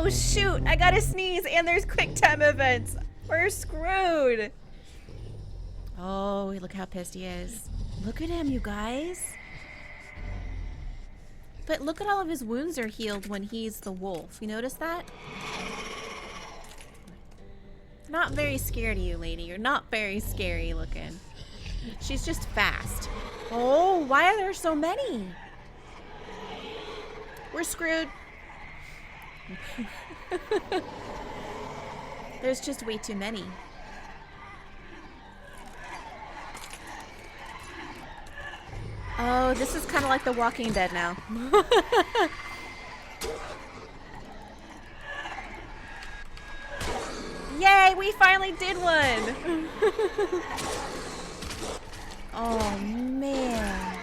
Oh shoot, I gotta sneeze and there's quick time events. We're screwed. Oh, look how pissed he is. Look at him, you guys. But look at all of his wounds are healed when he's the wolf. You notice that? Not very scared of you, lady. You're not very scary looking. She's just fast. Oh, why are there so many? We're screwed. There's just way too many. Oh, this is kind of like The Walking Dead now. Yay, we finally did one! Oh, man.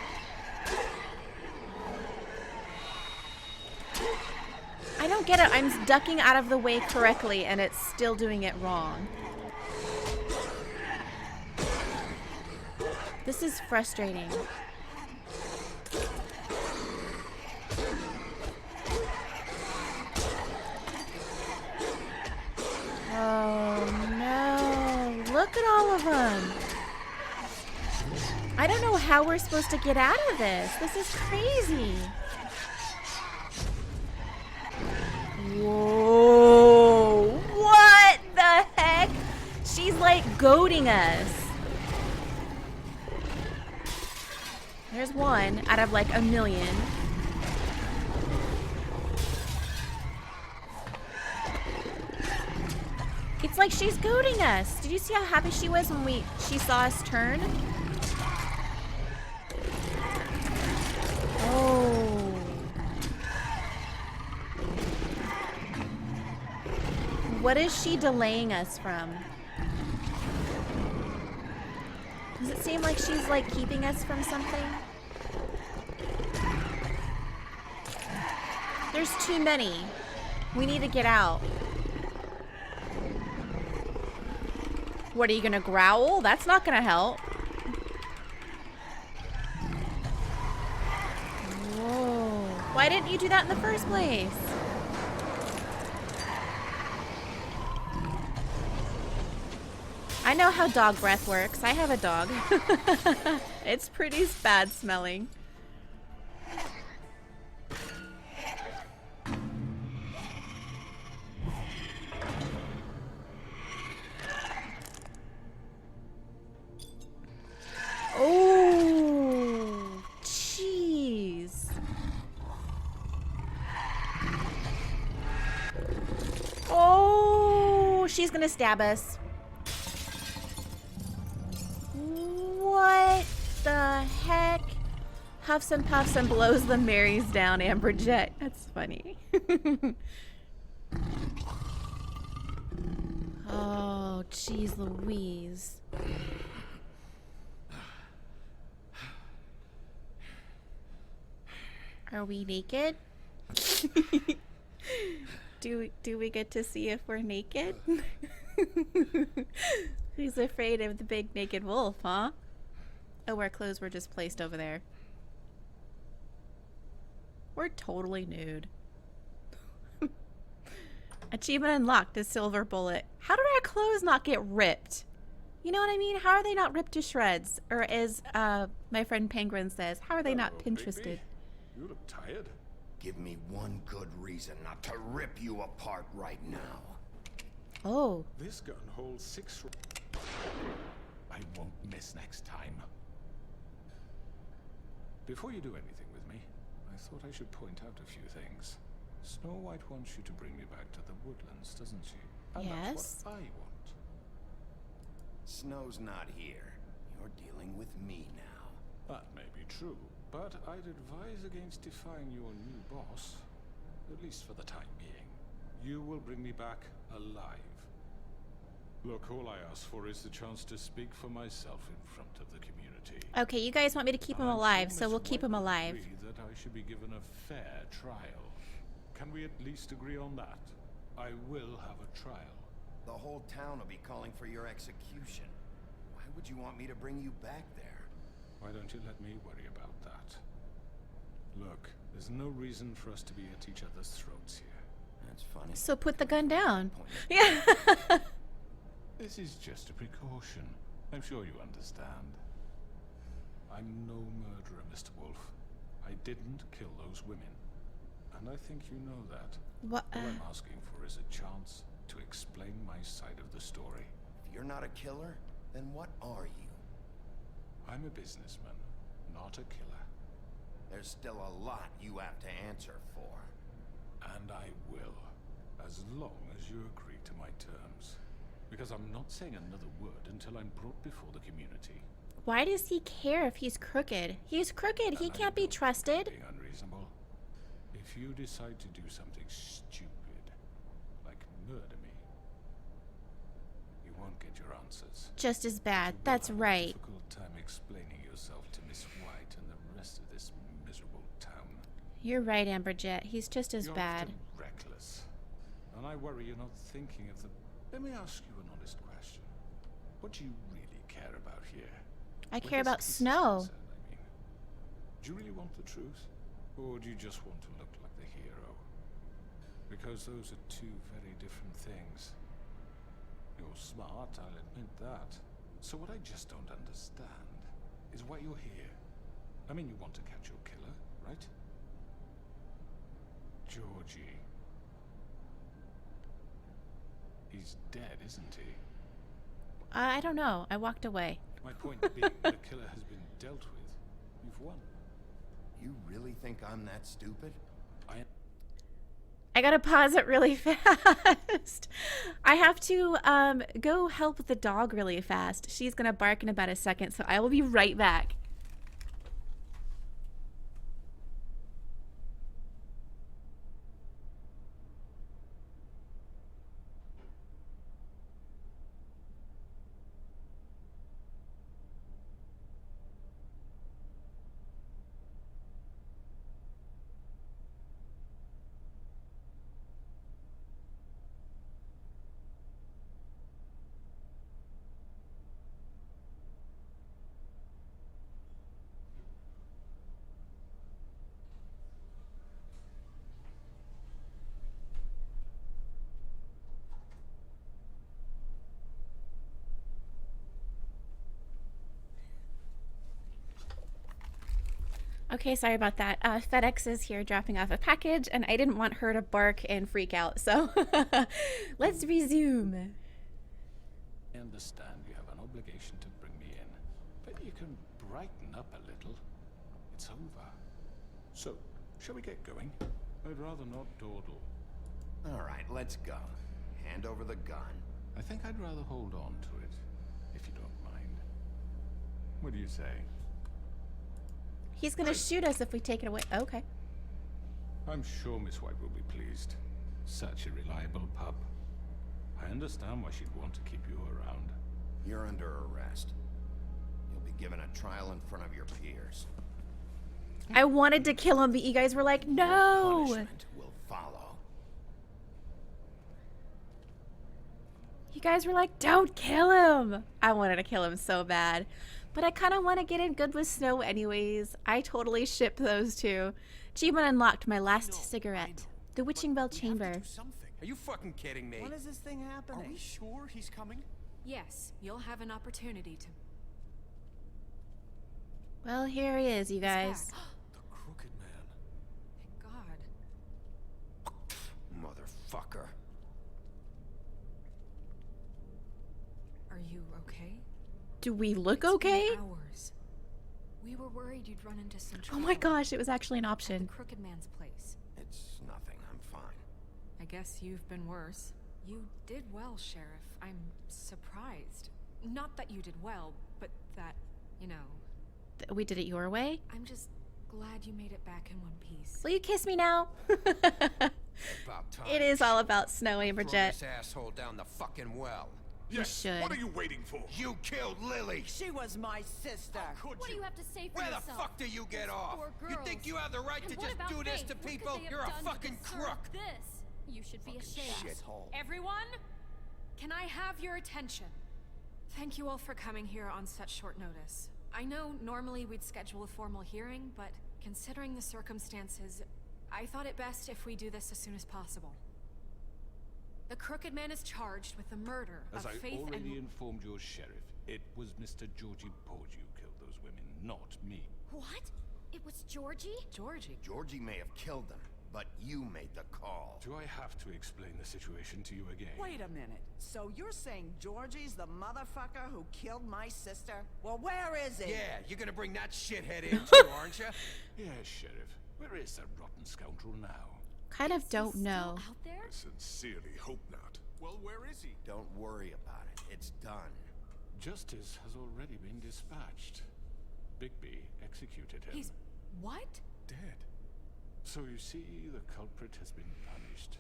I don't get it. I'm ducking out of the way correctly, and it's still doing it wrong. This is frustrating. Oh, no. Look at all of them. I don't know how we're supposed to get out of this. This is crazy. Whoa. What the heck? She's like goading us. There's one out of like a million. It's like she's goading us. Did you see how happy she was when she saw us turn? Oh. What is she delaying us from? Does it seem like she's like keeping us from something? There's too many. We need to get out. What, are you gonna growl? That's not gonna help. Whoa. Why didn't you do that in the first place? I know how dog breath works. I have a dog. It's pretty bad smelling. Oh, jeez. Oh, she's gonna stab us. What the heck? Huffs and puffs and blows the Marys down, Amberjet. That's funny. Oh, jeez Louise. Are we naked? Do we get to see if we're naked? Who's afraid of the big naked wolf, huh? Oh, our clothes were just placed over there. We're totally nude. Achievement unlocked, a silver bullet. How did our clothes not get ripped? You know what I mean? How are they not ripped to shreds? Or as my friend Penguin says, how are they not Pinterested? You look tired. Give me one good reason not to rip you apart right now. Oh. This gun holds 6. I won't miss next time. Before you do anything with me, I thought I should point out a few things. Snow White wants you to bring me back to the woodlands, doesn't she? And yes. That's what I want. Snow's not here. You're dealing with me now. That may be true, but I'd advise against defying your new boss, at least for the time being. You will bring me back alive. Look, all I ask for is the chance to speak for myself in front of the community. Okay, you guys want me to keep him alive, so we'll keep him alive. I agree that I should be given a fair trial. Can we at least agree on that? I will have a trial. The whole town will be calling for your execution. Why would you want me to bring you back there? Why don't you let me worry about that? Look, there's no reason for us to be at each other's throats here. That's funny. So put the gun down. Point. Yeah. This is just a precaution. I'm sure you understand. I'm no murderer, Mr. Wolf. I didn't kill those women. And I think you know that. What? All I'm asking for is a chance to explain my side of the story. If you're not a killer, then what are you? I'm a businessman, not a killer. There's still a lot you have to answer for. And I will, as long as you agree to my terms. Because I'm not saying another word until I'm brought before the community. Why does he care if he's crooked? He's crooked. He And I can't be don't think trusted. I'm being unreasonable. If you decide to do something stupid, like murder me, you won't get your answers. Just as bad. You will That's have a right. difficult time explaining yourself to Miss White and the rest of this miserable town. You're right, Amberjet. He's just as You're bad. often reckless, and I worry you're not thinking of the. Let me ask you an honest question. What do you really care about here? I Where care this about case is snow. concerned, I mean. Do you really want the truth? Or do you just want to look like the hero? Because those are two very different things. You're smart, I'll admit that. So what I just don't understand is why you're here. I mean, you want to catch your killer, right? Georgie. He's dead, isn't he? I don't know. I walked away. My point being, the killer has been dealt with. You've won. You really think I'm that stupid? I gotta pause it really fast. I have to go help the dog really fast. She's gonna bark in about a second, so I will be right back. Okay, sorry about that. FedEx is here dropping off a package, and I didn't want her to bark and freak out, so let's resume. I understand you have an obligation to bring me in, but you can brighten up a little. It's over. So, shall we get going? I'd rather not dawdle. All right, let's go. Hand over the gun. I think I'd rather hold on to it, if you don't mind. What do you say? He's gonna shoot us if we take it away. Okay. I'm sure Miss White will be pleased. Such a reliable pup. I understand why she'd want to keep you around. You're under arrest. You'll be given a trial in front of your peers. I wanted to kill him, but you guys were like, no! Punishment will follow. You guys were like, don't kill him! I wanted to kill him so bad. But I kind of want to get in good with Snow anyways. I totally ship those two. Achievement unlocked, my last cigarette. The Witching Bell Chamber. Are you fucking kidding me? When is this thing happening? Are we sure he's coming? Yes, you'll have an opportunity to. Well, here he is, you guys. Back. The Crooked Man. Thank God. Motherfucker. Are you okay? Do we look It's been okay? hours. We were worried you'd run into some Oh trouble my gosh, it was actually an at the option. Crooked Man's place. It's nothing. I'm fine. I guess you've been worse. You did well, Sheriff. I'm surprised. Not that you did well, but that, you know. We did it your way? I'm just glad you made it back in one piece. Will you kiss me now? About time. It is all about Snow, Throw Amberjet. this asshole down the fucking well. You should. What are you waiting for? You killed Lily. She was my sister. Could What do you have to say for Where the yourself? fuck do you get Those off? poor You girls. think you have the right And to what just about do this Faith? to What could people? they have You're a done to fucking deserve crook. This. You should be ashamed. Shithole. Everyone, can I have your attention? Thank you all for coming here on such short notice. I know normally we'd schedule a formal hearing, but considering the circumstances, I thought it best if we do this as soon as possible. The Crooked Man is charged with the murder As of I Faith already and... informed your sheriff, it was Mr. Georgie Porge who killed those women, not me. What? It was Georgie? Georgie? Georgie may have killed them, but you made the call. Do I have to explain the situation to you again? Wait a minute. So you're saying Georgie's the motherfucker who killed my sister? Well, where is he? Yeah, you're gonna bring that shithead in too, aren't you? Yes, Sheriff. Where is that rotten scoundrel now? Kind of don't know. Still out there? I sincerely hope not. Well, where is he? Don't worry about it. It's done. Justice has already been dispatched. Bigby executed him. He's... what? dead. So you see, the culprit has been punished.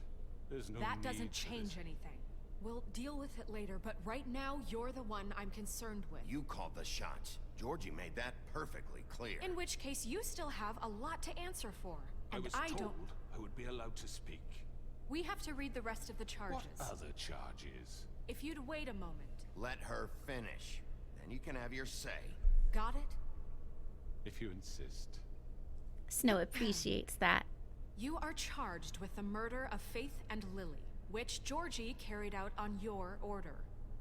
There's no That need doesn't for change this. anything. We'll deal with it later, but right now, you're the one I'm concerned with. You called the shots. Georgie made that perfectly clear. In which case, you still have a lot to answer for. I And was I told don't... I would be allowed to speak. We have to read the rest of the charges. What other charges? If you'd wait a moment. Let her finish. Then you can have your say. Got it? If you insist. Snow appreciates that. You are charged with the murder of Faith and Lily, which Georgie carried out on your order,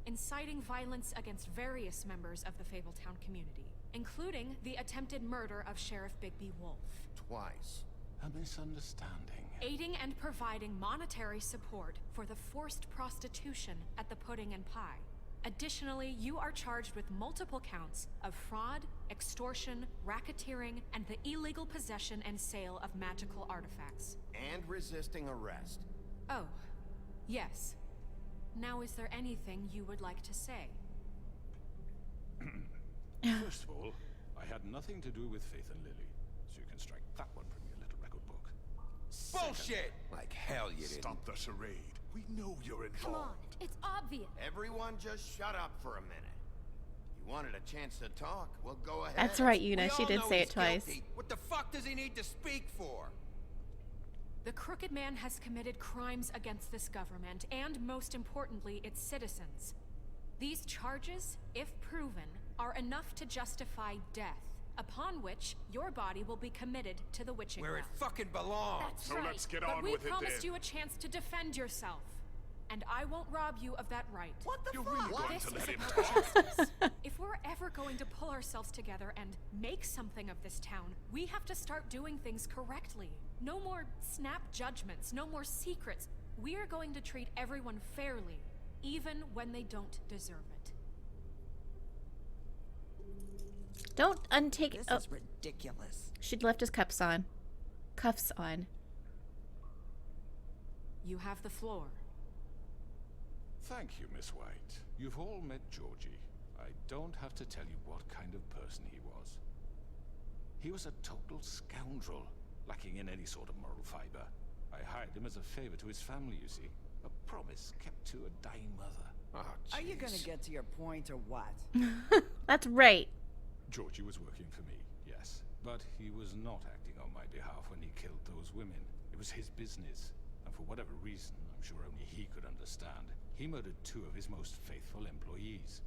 inciting violence against various members of the Fabletown community, including the attempted murder of Sheriff Bigby Wolf. Twice. A misunderstanding. Aiding and providing monetary support for the forced prostitution at the Pudding and Pie. Additionally, you are charged with multiple counts of fraud, extortion, racketeering, and the illegal possession and sale of magical artifacts. And resisting arrest. Oh, yes. Now, is there anything you would like to say? First of all, I had nothing to do with Faith and Lily, so you can strike that one from your little record book. Bullshit! Like hell you didn't. Stop the charade. We know you're involved. Come on, it's obvious. Everyone just shut up for a minute. You wanted a chance to talk, well go ahead. That's right, We Una. She all did know say he's it twice. guilty. What the fuck does he need to speak for? The Crooked Man has committed crimes against this government, and most importantly, its citizens. These charges, if proven, are enough to justify death, upon which your body will be committed to the witching Where it well. fucking belongs. That's So right. let's get But on we with it promised then. you a chance to defend yourself, and I won't rob you of that right. What the You're fuck? really going This to is let him about talk? justice. If we're ever going to pull ourselves together and make something of this town, we have to start doing things correctly. No more snap judgments, no more secrets. We are going to treat everyone fairly, even when they don't deserve it. Don't untake. This Oh, is ridiculous. she'd left his cuffs on. Cuffs on. You have the floor. Thank you, Miss White. You've all met Georgie. I don't have to tell you what kind of person he was. He was a total scoundrel, lacking in any sort of moral fiber. I hired him as a favor to his family, you see. A promise kept to a dying mother. Oh, Are you gonna jeez. get to your point or what? That's right. Georgie was working for me, yes. But he was not acting on my behalf when he killed those women. It was his business. And for whatever reason, I'm sure only he could understand, he murdered 2 of his most faithful employees.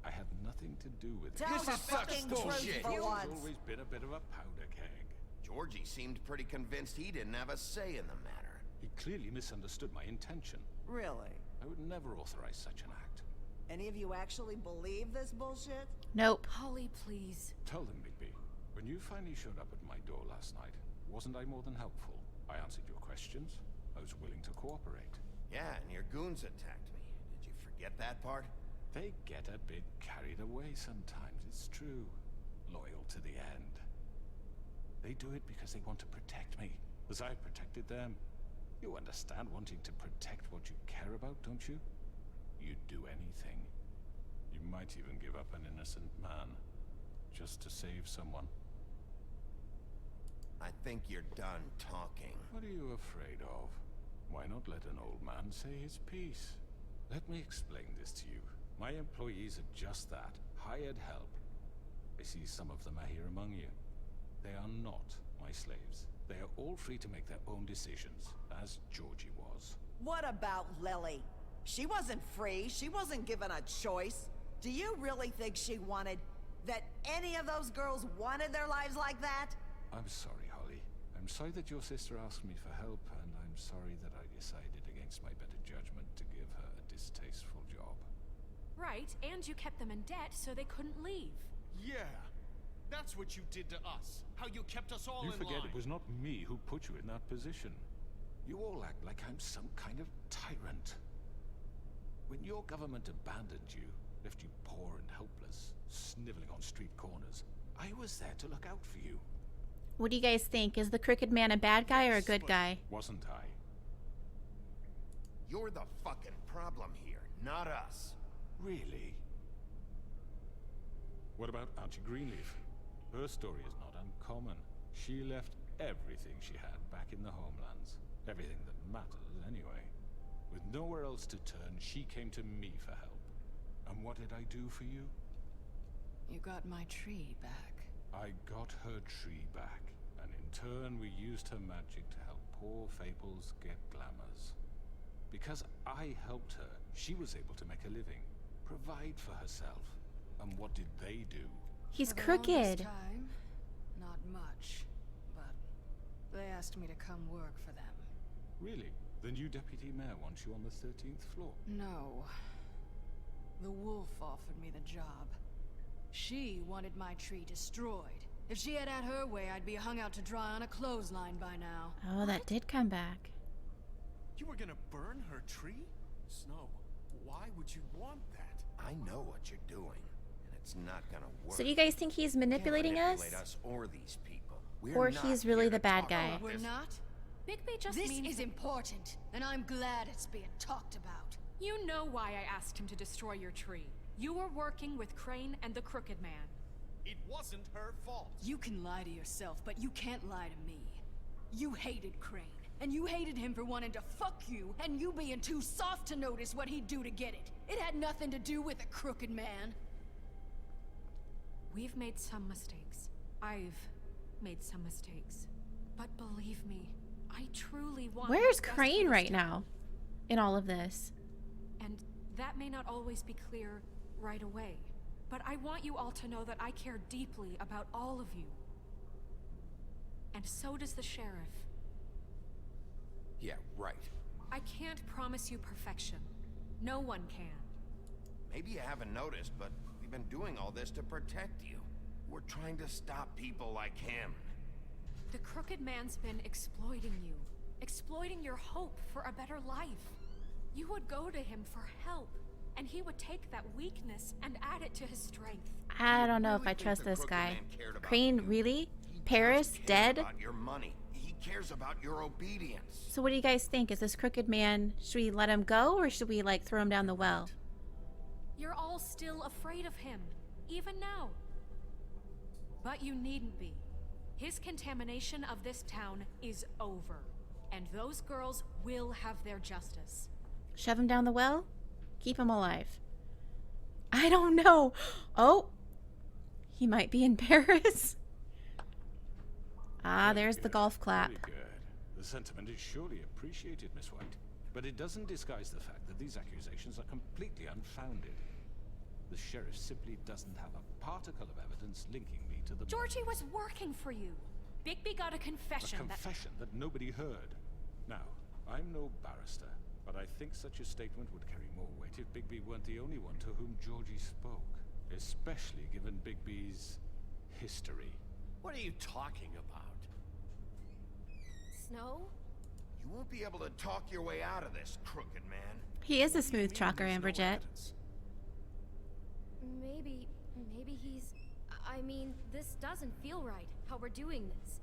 I had nothing to do with it. Tell This the is such fucking bullshit. truth for He's once. always been a bit of a powder keg. Georgie seemed pretty convinced he didn't have a say in the matter. He clearly misunderstood my intention. Really? I would never authorize such an act. Any of you actually believe this bullshit? Nope. Holly, please. Tell them, Bigby. When you finally showed up at my door last night, wasn't I more than helpful? I answered your questions. I was willing to cooperate. Yeah, and your goons attacked me. Did you forget that part? They get a bit carried away sometimes, it's true. Loyal to the end. They do it because they want to protect me, as I protected them. You understand wanting to protect what you care about, don't you? You'd do anything. You might even give up an innocent man, just to save someone. I think you're done talking. What are you afraid of? Why not let an old man say his piece? Let me explain this to you. My employees are just that, hired help. I see some of them are here among you. They are not my slaves. They are all free to make their own decisions, as Georgie was. What about Lily? She wasn't free. She wasn't given a choice. Do you really think she wanted... that any of those girls wanted their lives like that? I'm sorry, Holly. I'm sorry that your sister asked me for help, and I'm sorry that I decided against my better judgment to give her a distasteful job. Right, and you kept them in debt so they couldn't leave. Yeah. That's what you did to us. How you kept us all You in forget line. it was not me who put you in that position. You all act like I'm some kind of tyrant. When your government abandoned you, left you poor and helpless, sniveling on street corners, I was there to look out for you. What do you guys think? Is the Crooked Man a bad guy or a good guy? Wasn't I? You're the fucking problem here, not us. Really? What about Auntie Greenleaf? Her story is not uncommon. She left everything she had back in the homelands. Everything that matters, anyway. With nowhere else to turn, she came to me for help. And what did I do for you? You got my tree back. I got her tree back, and in turn we used her magic to help poor Fables get glamours. Because I helped her, she was able to make a living, provide for herself. And what did they do? He's For the crooked. longest time, not much, but they asked me to come work for them. Really? The new deputy mayor wants you on the 13th floor. No. The wolf offered me the job. She wanted my tree destroyed. If she had her way, I'd be hung out to dry on a clothesline by now. Oh, that did come back. You were gonna burn her tree? Snow, why would you want that? I know what you're doing, and it's not gonna work. So do you guys think he's manipulating Can't us? manipulate us or these people. We're Or not he's really here the to bad talk guy? about We're this. not? Bigby just This means is important, and I'm glad it's being talked about. you know why I asked him to destroy your tree. You were working with Crane and the Crooked Man. It wasn't her fault. You can lie to yourself, but you can't lie to me. You hated Crane, and you hated him for wanting to fuck you, and you being too soft to notice what he'd do to get it. It had nothing to do with the Crooked Man. We've made some mistakes. I've made some mistakes. But believe me, I truly want Where's what's best for Crane this right town. now in all of this? And that may not always be clear right away. But I want you all to know that I care deeply about all of you. And so does the sheriff. Yeah, right. I can't promise you perfection. No one can. Maybe you haven't noticed, but we've been doing all this to protect you. We're trying to stop people like him. The Crooked Man's been exploiting you. Exploiting your hope for a better life. You would go to him for help. And he would take that weakness and add it to his strength. I don't know if Really I think trust the this Crooked guy. Man cared about Crane, you? really? He Paris, just cares dead? about your money. He cares about your obedience. So what do you guys think? Is this Crooked Man, should we let him go or should we like throw him down the well? You're all still afraid of him, even now. But you needn't be. His contamination of this town is over. And those girls will have their justice. Shove him down the well? Keep him alive. I don't know. Oh, he might be in Paris. Ah, there's the golf clap. Very good. The sentiment is surely appreciated, Miss White. But it doesn't disguise the fact that these accusations are completely unfounded. The sheriff simply doesn't have a particle of evidence linking me to the Georgie was working for you. Bigby got a confession a confession that nobody heard. Now, I'm no barrister, but I think such a statement would carry more weight if Bigby weren't the only one to whom Georgie spoke, especially given Bigby's history. What are you talking about? Snow? You won't be able to talk your way out of this, Crooked Man. He is a smooth talker, Amberjet. Maybe he's... I mean, this doesn't feel right, how we're doing this.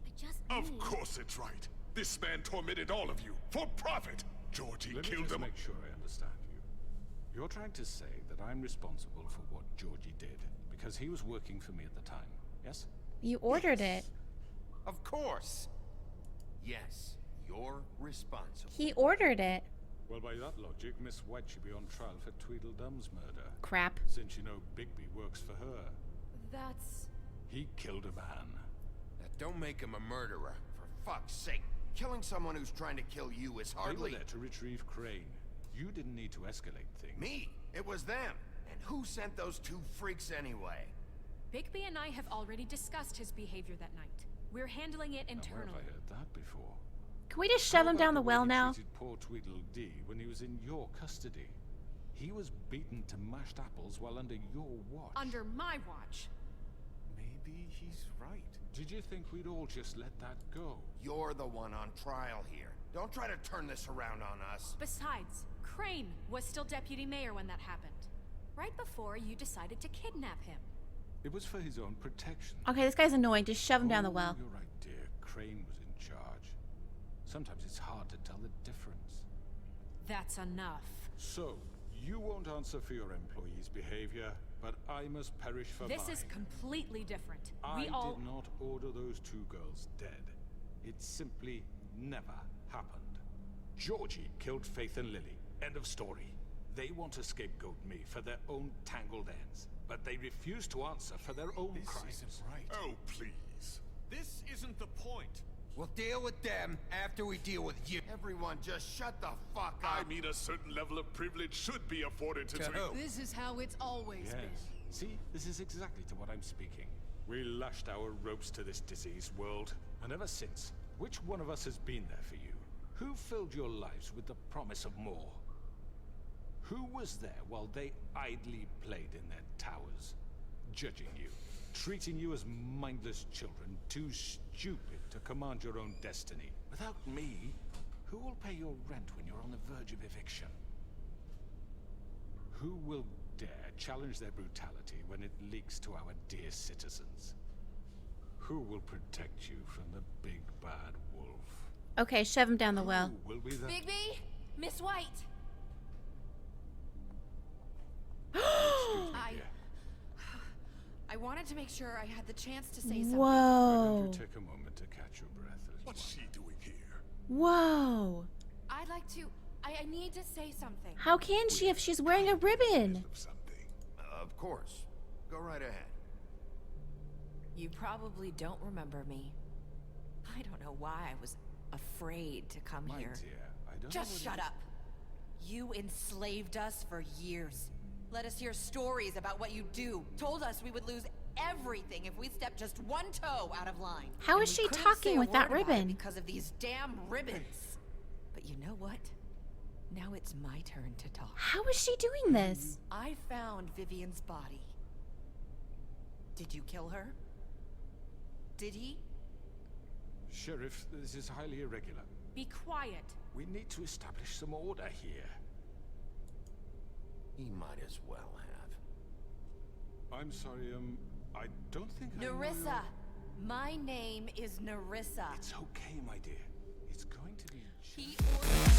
I just Of need... course it's right. This man tormented all of you for profit. Georgie Let me killed just them. make sure I understand you. You're trying to say that I'm responsible for what Georgie did because he was working for me at the time, yes? You ordered it. Of course. Yes, you're responsible. He ordered it. Well, by that logic, Miss White should be on trial for Tweedledum's murder. Crap. Since you know Bigby works for her. That's... He killed a man. Now, don't make him a murderer, for fuck's sake. Killing someone who's trying to kill you is They were hardly... there to retrieve Crane. You didn't need to escalate things. Me. It was them. And who sent those two freaks anyway? Bigby and I have already discussed his behavior that night. We're handling it Where have internally. I heard that before? Can we just shove him down the well way you now? treated poor Tweedledee when he was in your custody. He was beaten to mashed apples while under your watch. Under my watch. Maybe he's right. Did you think we'd all just let that go? You're the one on trial here. Don't try to turn this around on us. Besides, Crane was still deputy mayor when that happened. Right before you decided to kidnap him. It was for his own protection. Okay, this guy's annoying. Just shove him down the well. You're right, dear. Crane was in charge. Sometimes it's hard to tell the difference. That's enough. So, you won't answer for your employees' behavior, but I must perish for This mine. is completely different. I We all... did not order those two girls dead. It simply never happened. Georgie killed Faith and Lily. End of story. They want to scapegoat me for their own tangled ends, but they refuse to answer for their own This crimes. isn't right. Oh, please. This isn't the point. We'll deal with them after we deal with you. Everyone just shut the fuck up. I mean, a certain level of privilege should be afforded to... To who? This is how it's always Yes. been. See, this is exactly to what I'm speaking. We lashed our ropes to this diseased world, and ever since, which one of us has been there for you? Who filled your lives with the promise of more? Who was there while they idly played in their towers, judging you, treating you as mindless children, too stupid to command your own destiny? Without me, who will pay your rent when you're on the verge of eviction? Who will dare challenge their brutality when it leaks to our dear citizens? Who will protect you from the big bad wolf? Okay, shove him down the well. Who will be the... Bigby, Miss White. Excuse me, dear. I wanted to make sure I had the chance to say something. Why Whoa. don't you take a moment to catch your breath, Elizabeth? What's she doing here? Whoa. I'd like to. I need to say something. How can she if she's wearing a ribbon? Of something. Of course. Go right ahead. You probably don't remember me. I don't know why I was afraid to come My here. dear, I don't know Just what shut up. You enslaved us for years. Let us hear stories about what you do. Told us we would lose everything if we stepped just one toe out of line. How And is we she couldn't talking say a with that word about it ribbon? because of these damn ribbons. But you know what? Now it's my turn to talk. How is she doing this? I found Vivian's body. Did you kill her? Did he? Sheriff, this is highly irregular. Be quiet. We need to establish some order here. He might as well have. I'm sorry, I don't think I know Nerissa. your- My name is Nerissa. It's okay, my dear. It's going to be He ordered